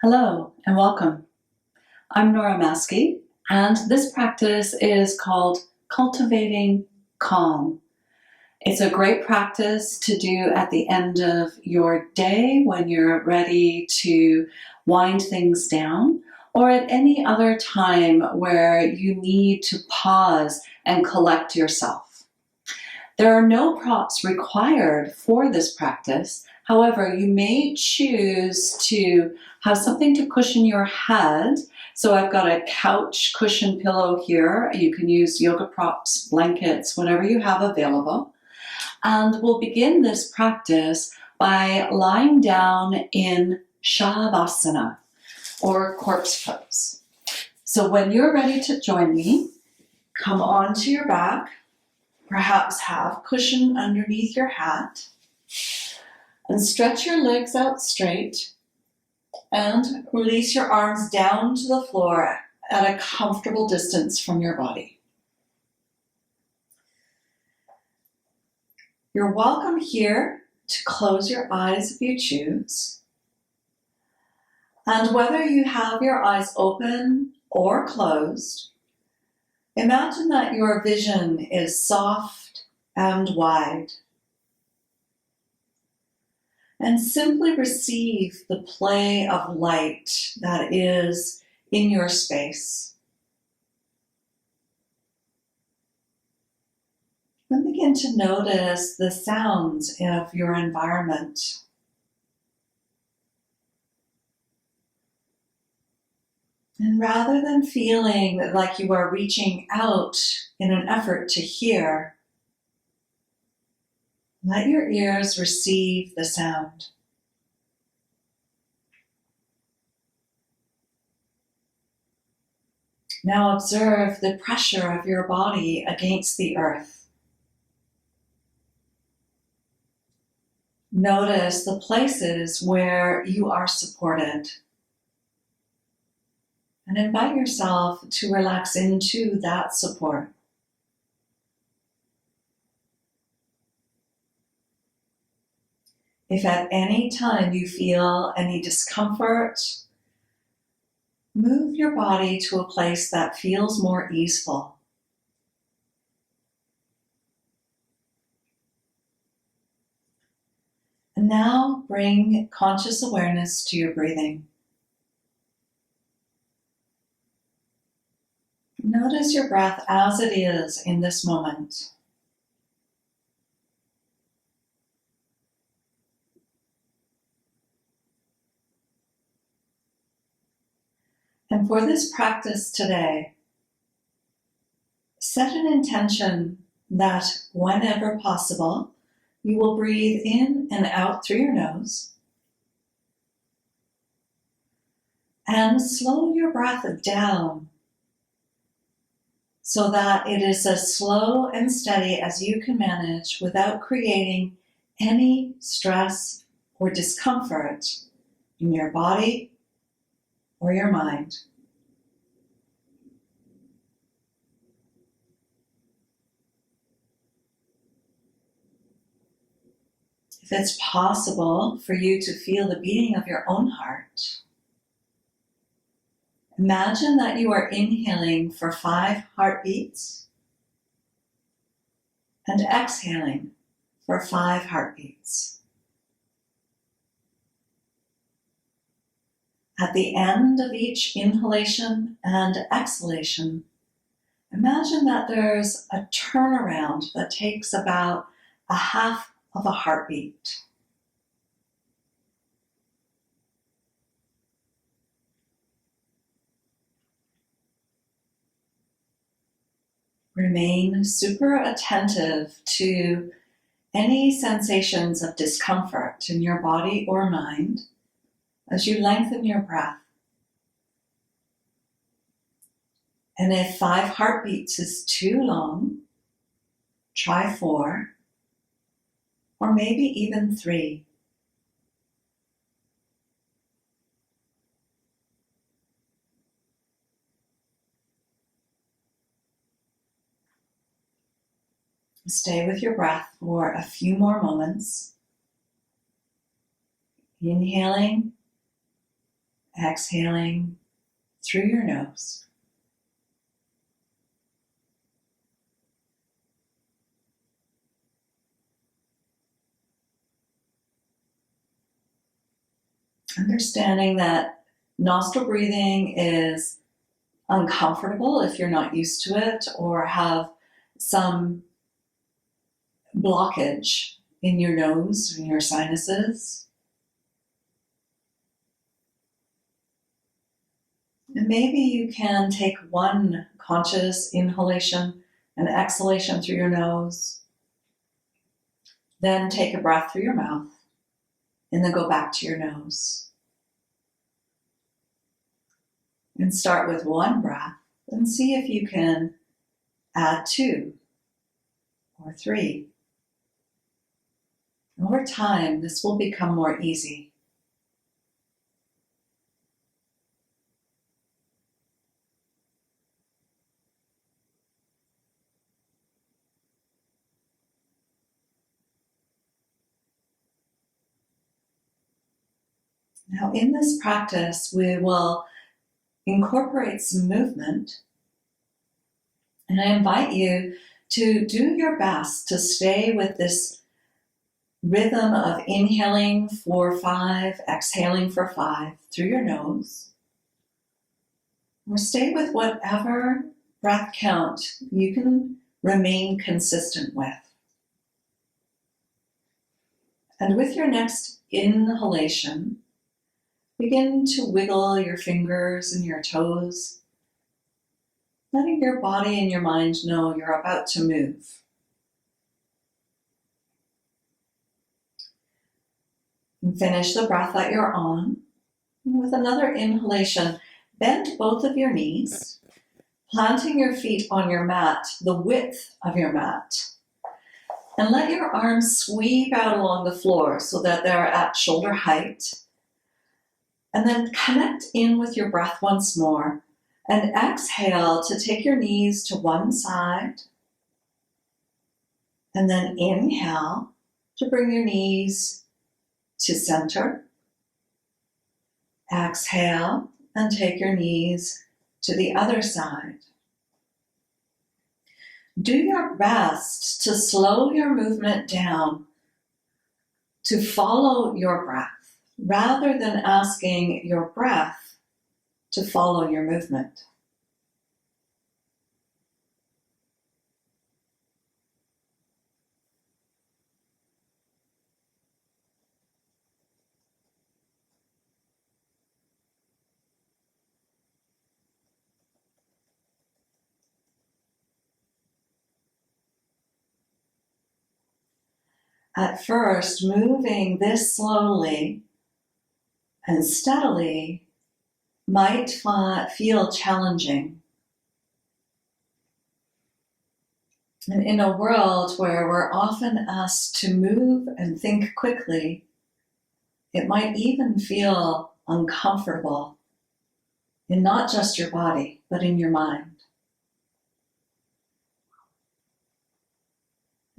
Hello and welcome. I'm Nora Maskey, and this practice is called Cultivating Calm. It's a great practice to do at the end of your day when you're ready to wind things down, or at any other time where you need to pause and collect yourself. There are no props required for this practice. However, you may choose to have something to cushion your head. So I've got a couch cushion pillow here. You can use yoga props, blankets, whatever you have available. And we'll begin this practice by lying down in Shavasana, or corpse pose. So when you're ready to join me, come onto your back. Perhaps have cushion underneath your hat, and stretch your legs out straight and release your arms down to the floor at a comfortable distance from your body. You're welcome here to close your eyes if you choose. And whether you have your eyes open or closed, imagine that your vision is soft and wide. And simply receive the play of light that is in your space. Then begin to notice the sounds of your environment. And rather than feeling like you are reaching out in an effort to hear, let your ears receive the sound. Now observe the pressure of your body against the earth. Notice the places where you are supported. And invite yourself to relax into that support. If at any time you feel any discomfort, move your body to a place that feels more easeful. And now bring conscious awareness to your breathing. Notice your breath as it is in this moment. And for this practice today, set an intention that whenever possible, you will breathe in and out through your nose, and slow your breath down so that it is as slow and steady as you can manage without creating any stress or discomfort in your body or your mind. If it's possible for you to feel the beating of your own heart, imagine that you are inhaling for 5 heartbeats and exhaling for 5 heartbeats. At the end of each inhalation and exhalation, imagine that there's a turnaround that takes about a half of a heartbeat. Remain super attentive to any sensations of discomfort in your body or mind as you lengthen your breath. And if 5 heartbeats is too long, try 4, or maybe even 3. Stay with your breath for a few more moments. Inhaling exhaling through your nose. Understanding that nostril breathing is uncomfortable if you're not used to it or have some blockage in your nose, in your sinuses. And maybe you can take one conscious inhalation and exhalation through your nose, then take a breath through your mouth, and then go back to your nose. And start with one breath and see if you can add 2 or 3. Over time, this will become more easy. Now, in this practice, we will incorporate some movement. And I invite you to do your best to stay with this rhythm of inhaling for 5, exhaling for 5 through your nose. Or stay with whatever breath count you can remain consistent with. And with your next inhalation, begin to wiggle your fingers and your toes, letting your body and your mind know you're about to move. And finish the breath that you're on. And with another inhalation, bend both of your knees, planting your feet on your mat, the width of your mat. And let your arms sweep out along the floor so that they're at shoulder height. And then connect in with your breath once more and exhale to take your knees to one side. And then inhale to bring your knees to center. Exhale and take your knees to the other side. Do your best to slow your movement down to follow your breath, rather than asking your breath to follow your movement. At first, moving this slowly and steadily might feel challenging. And in a world where we're often asked to move and think quickly, it might even feel uncomfortable in not just your body, but in your mind.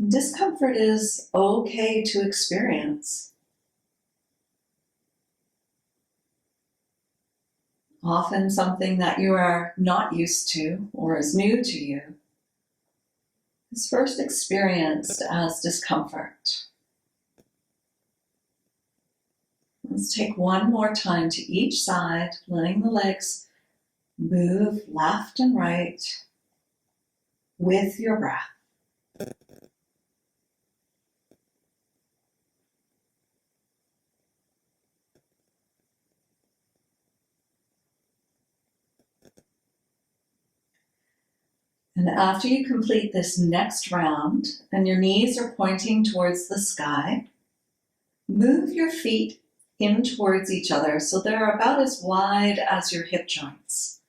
Discomfort is okay to experience. Often something that you are not used to or is new to you is first experienced as discomfort. Let's take one more time to each side, letting the legs move left and right with your breath. And after you complete this next round and your knees are pointing towards the sky, move your feet in towards each other so they're about as wide as your hip joints.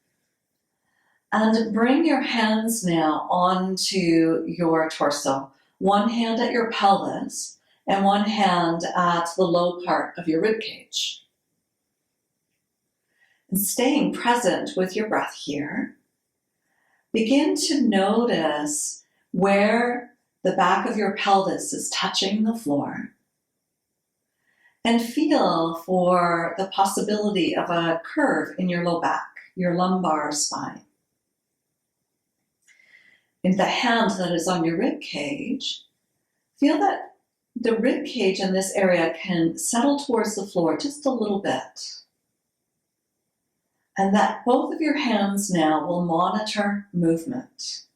And bring your hands now onto your torso. One hand at your pelvis and one hand at the low part of your ribcage. And staying present with your breath here, begin to notice where the back of your pelvis is touching the floor. And feel for the possibility of a curve in your low back, your lumbar spine. In the hand that is on your rib cage, feel that the rib cage in this area can settle towards the floor just a little bit. And that both of your hands now will monitor movement.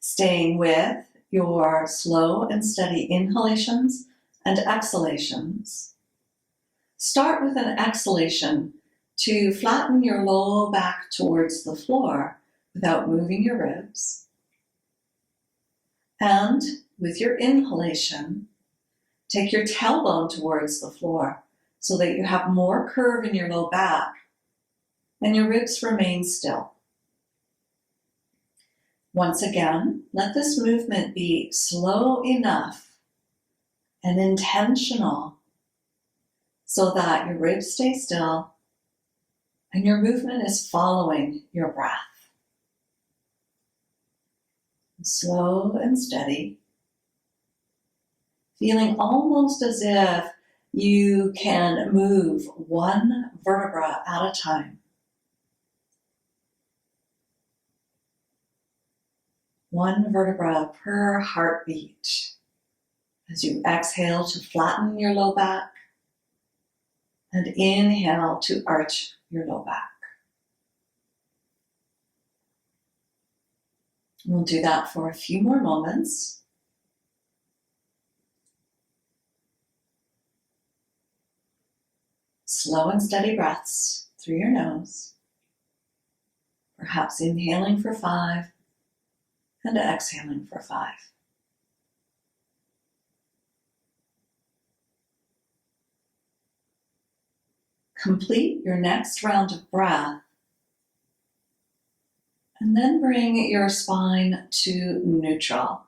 Staying with your slow and steady inhalations and exhalations. Start with an exhalation to flatten your low back towards the floor without moving your ribs. And with your inhalation, take your tailbone towards the floor so that you have more curve in your low back and your ribs remain still. Once again, let this movement be slow enough and intentional so that your ribs stay still and your movement is following your breath. Slow and steady, feeling almost as if you can move one vertebra at a time. One vertebra per heartbeat as you exhale to flatten your low back and inhale to arch your low back. We'll do that for a few more moments. Slow and steady breaths through your nose, perhaps inhaling for 5 and exhaling for 5. Complete your next round of breath and then bring your spine to neutral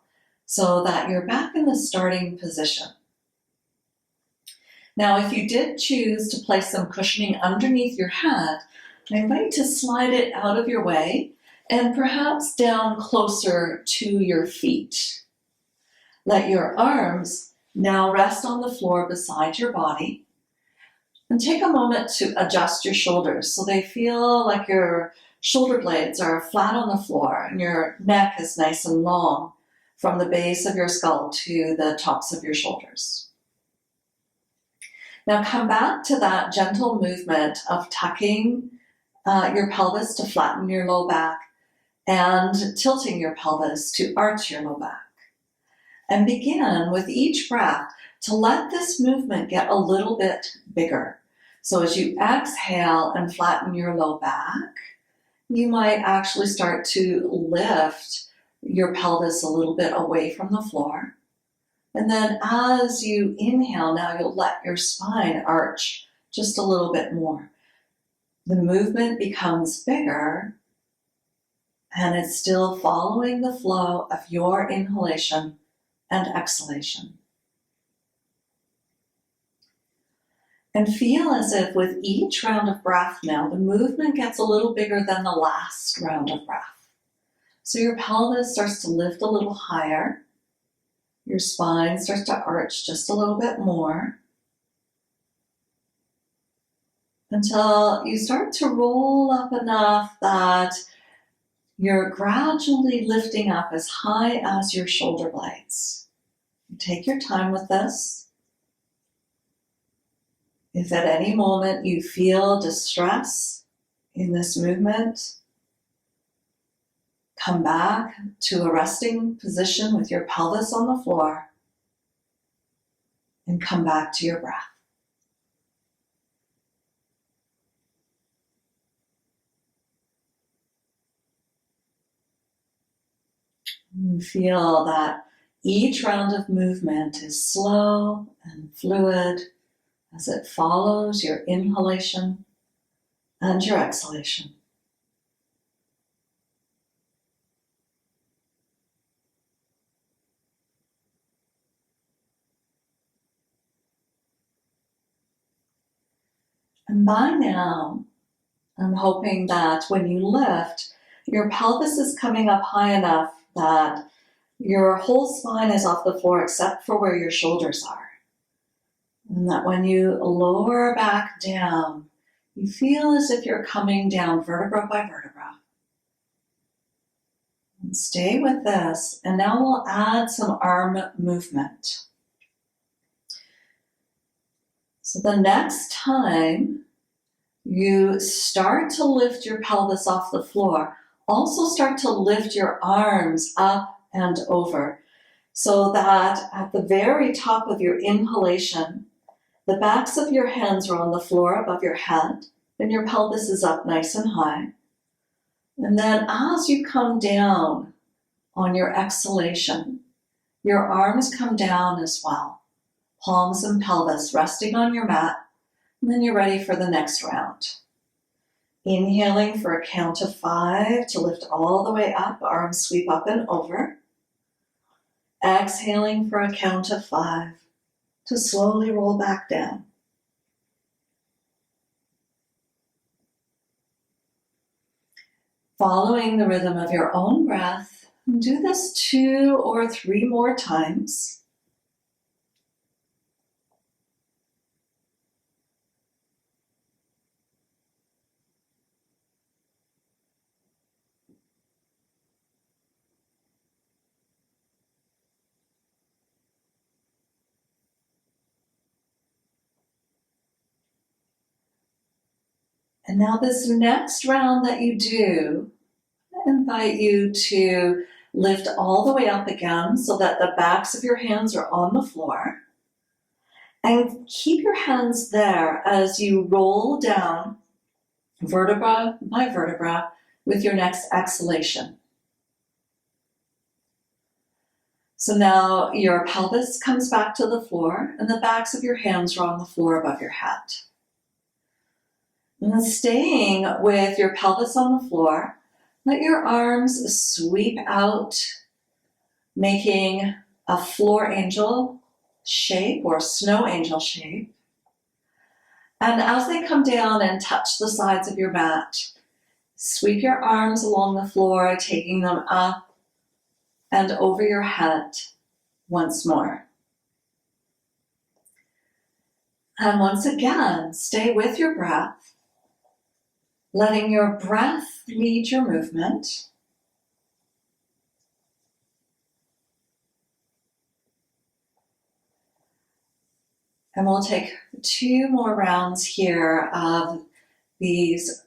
so that you're back in the starting position. Now, if you did choose to place some cushioning underneath your head, I invite you to slide it out of your way and perhaps down closer to your feet. Let your arms now rest on the floor beside your body and take a moment to adjust your shoulders so they feel like your shoulder blades are flat on the floor and your neck is nice and long from the base of your skull to the tops of your shoulders. Now come back to that gentle movement of tucking your pelvis to flatten your low back and tilting your pelvis to arch your low back. And begin with each breath to let this movement get a little bit bigger. So as you exhale and flatten your low back, you might actually start to lift your pelvis a little bit away from the floor. And then as you inhale, now you'll let your spine arch just a little bit more. The movement becomes bigger and it's still following the flow of your inhalation and exhalation. And feel as if with each round of breath now, the movement gets a little bigger than the last round of breath. So your pelvis starts to lift a little higher. Your spine starts to arch just a little bit more until you start to roll up enough that you're gradually lifting up as high as your shoulder blades. Take your time with this. If at any moment you feel distress in this movement, come back to a resting position with your pelvis on the floor and come back to your breath. You feel that each round of movement is slow and fluid as it follows your inhalation and your exhalation. And by now, I'm hoping that when you lift, your pelvis is coming up high enough that your whole spine is off the floor except for where your shoulders are. And that when you lower back down, you feel as if you're coming down vertebra by vertebra. And stay with this. And now we'll add some arm movement. So the next time you start to lift your pelvis off the floor, also start to lift your arms up and over, so that at the very top of your inhalation, the backs of your hands are on the floor above your head, and your pelvis is up nice and high. And then as you come down on your exhalation, your arms come down as well, palms and pelvis resting on your mat, and then you're ready for the next round. Inhaling for a count of 5 to lift all the way up, arms sweep up and over. Exhaling for a count of 5 to slowly roll back down. Following the rhythm of your own breath, do this 2 or 3 more times. And now this next round that you do, I invite you to lift all the way up again so that the backs of your hands are on the floor. And keep your hands there as you roll down vertebra by vertebra with your next exhalation. So now your pelvis comes back to the floor and the backs of your hands are on the floor above your head. And then staying with your pelvis on the floor, let your arms sweep out, making a floor angel shape or snow angel shape. And as they come down and touch the sides of your mat, sweep your arms along the floor, taking them up and over your head once more. And once again, stay with your breath, letting your breath lead your movement. And we'll take 2 more rounds here of these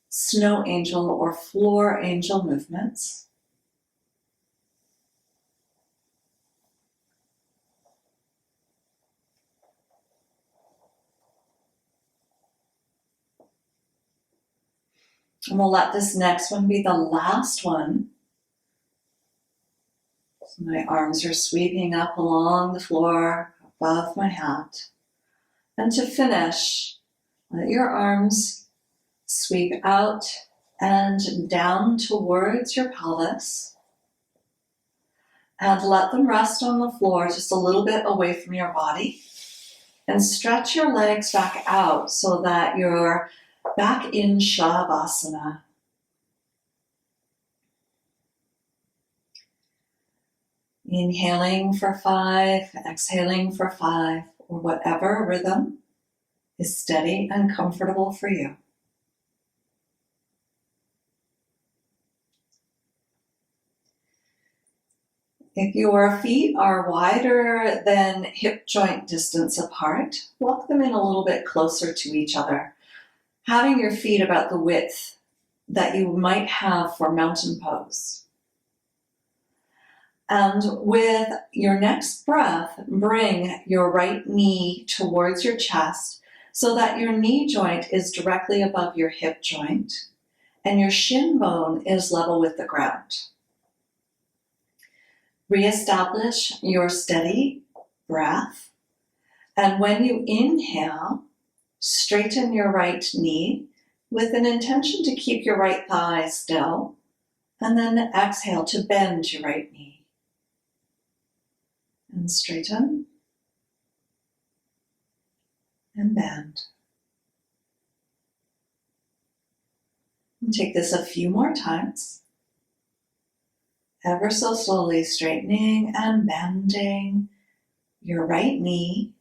snow angel or floor angel movements. And we'll let this next one be the last one. So my arms are sweeping up along the floor above my head. And to finish, let your arms sweep out and down towards your pelvis. And let them rest on the floor just a little bit away from your body. And stretch your legs back out so that you're back in Shavasana. Inhaling for 5, exhaling for 5, or whatever rhythm is steady and comfortable for you. If your feet are wider than hip joint distance apart, walk them in a little bit closer to each other, having your feet about the width that you might have for mountain pose. And with your next breath, bring your right knee towards your chest so that your knee joint is directly above your hip joint and your shin bone is level with the ground. Reestablish your steady breath. And when you inhale, straighten your right knee with an intention to keep your right thigh still. And then exhale to bend your right knee. And straighten and bend. And take this a few more times. Ever so slowly straightening and bending your right knee.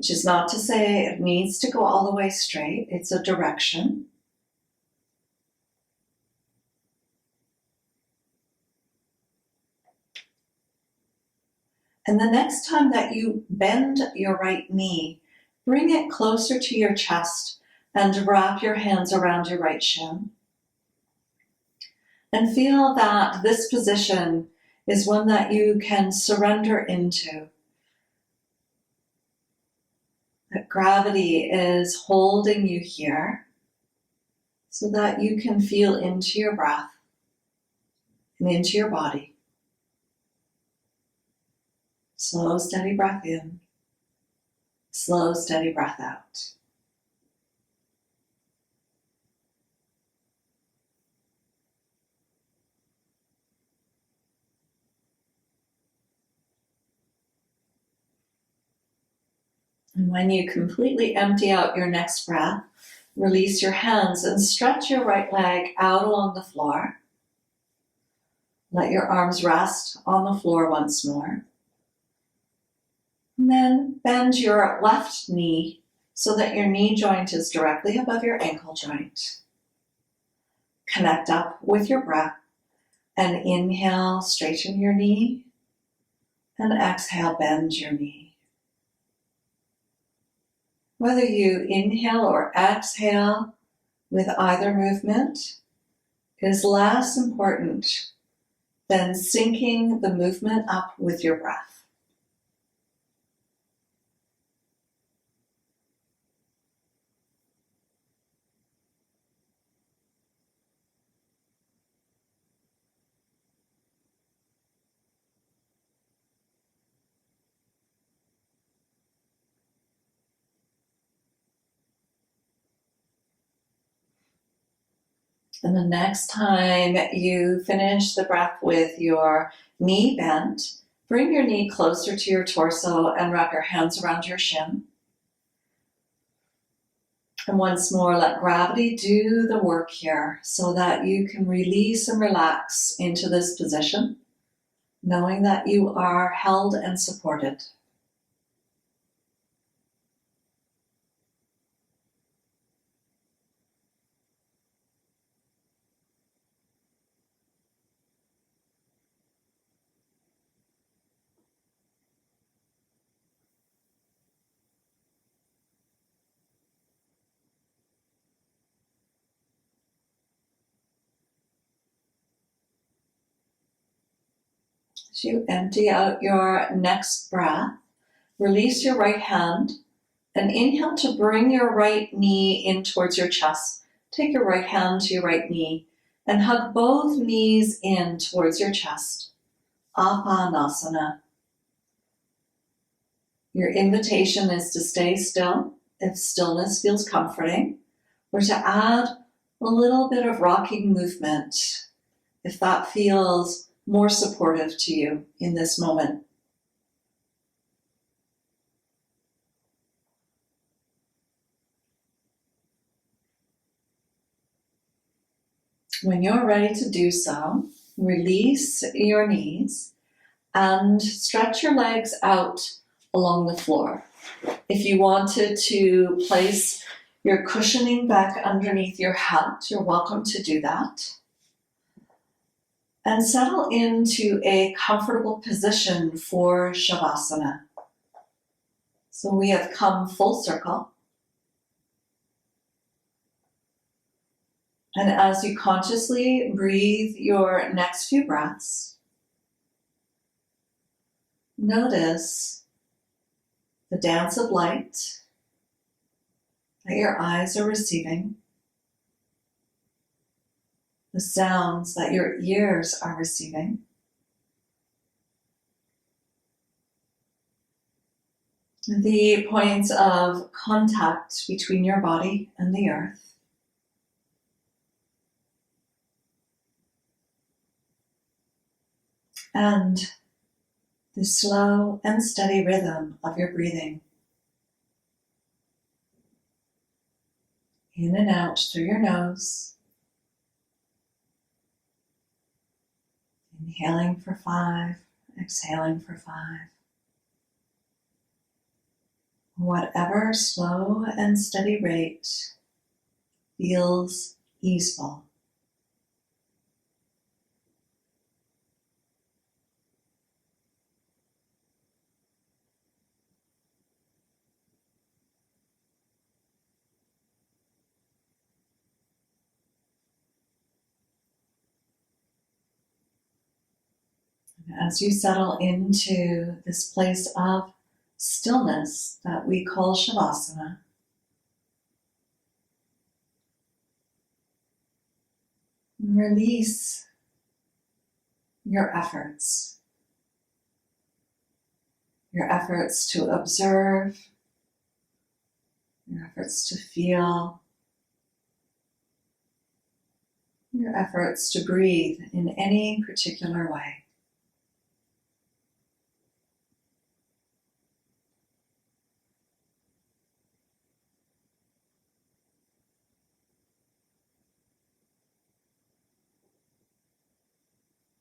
which is not to say it needs to go all the way straight. It's a direction. And the next time that you bend your right knee, bring it closer to your chest and wrap your hands around your right shin. And feel that this position is one that you can surrender into. That gravity is holding you here so that you can feel into your breath and into your body. Slow, steady breath in. Slow, steady breath out. And when you completely empty out your next breath, release your hands and stretch your right leg out along the floor. Let your arms rest on the floor once more. And then bend your left knee so that your knee joint is directly above your ankle joint. Connect up with your breath and inhale, straighten your knee, and exhale, bend your knee. Whether you inhale or exhale with either movement is less important than syncing the movement up with your breath. And the next time you finish the breath with your knee bent, bring your knee closer to your torso and wrap your hands around your shin. And once more, let gravity do the work here so that you can release and relax into this position, knowing that you are held and supported. As you empty out your next breath, release your right hand and inhale to bring your right knee in towards your chest. Take your right hand to your right knee and hug both knees in towards your chest. Apanasana. Your invitation is to stay still if stillness feels comforting, or to add a little bit of rocking movement if that feels more supportive to you in this moment. When you're ready to do so, release your knees and stretch your legs out along the floor. If you wanted to place your cushioning back underneath your head, you're welcome to do that. And settle into a comfortable position for Shavasana. So we have come full circle. And as you consciously breathe your next few breaths, notice the dance of light that your eyes are receiving, the sounds that your ears are receiving, the points of contact between your body and the earth, and the slow and steady rhythm of your breathing. In and out through your nose. Inhaling for 5, exhaling for 5. whatever slow and steady rate feels easeful. As you settle into this place of stillness that we call Shavasana, release your efforts to observe, your efforts to feel, your efforts to breathe in any particular way.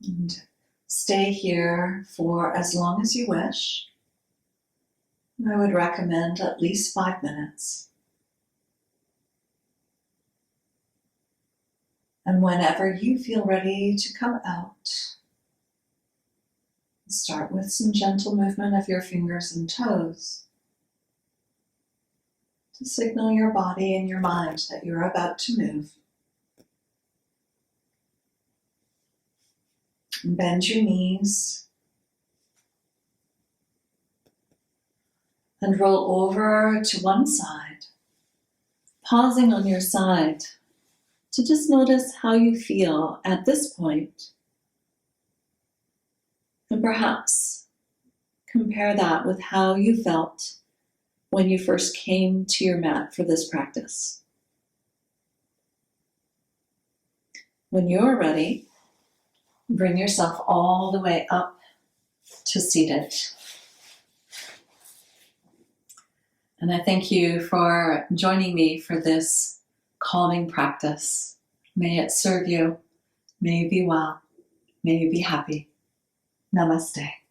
And stay here for as long as you wish. I would recommend at least 5 minutes. And whenever you feel ready to come out, start with some gentle movement of your fingers and toes to signal your body and your mind that you're about to move. Bend your knees and roll over to one side, pausing on your side to just notice how you feel at this point, and perhaps compare that with how you felt when you first came to your mat for this practice. When you're ready, bring yourself all the way up to seated. And I thank you for joining me for this calming practice. May it serve you. May you be well. May you be happy. Namaste.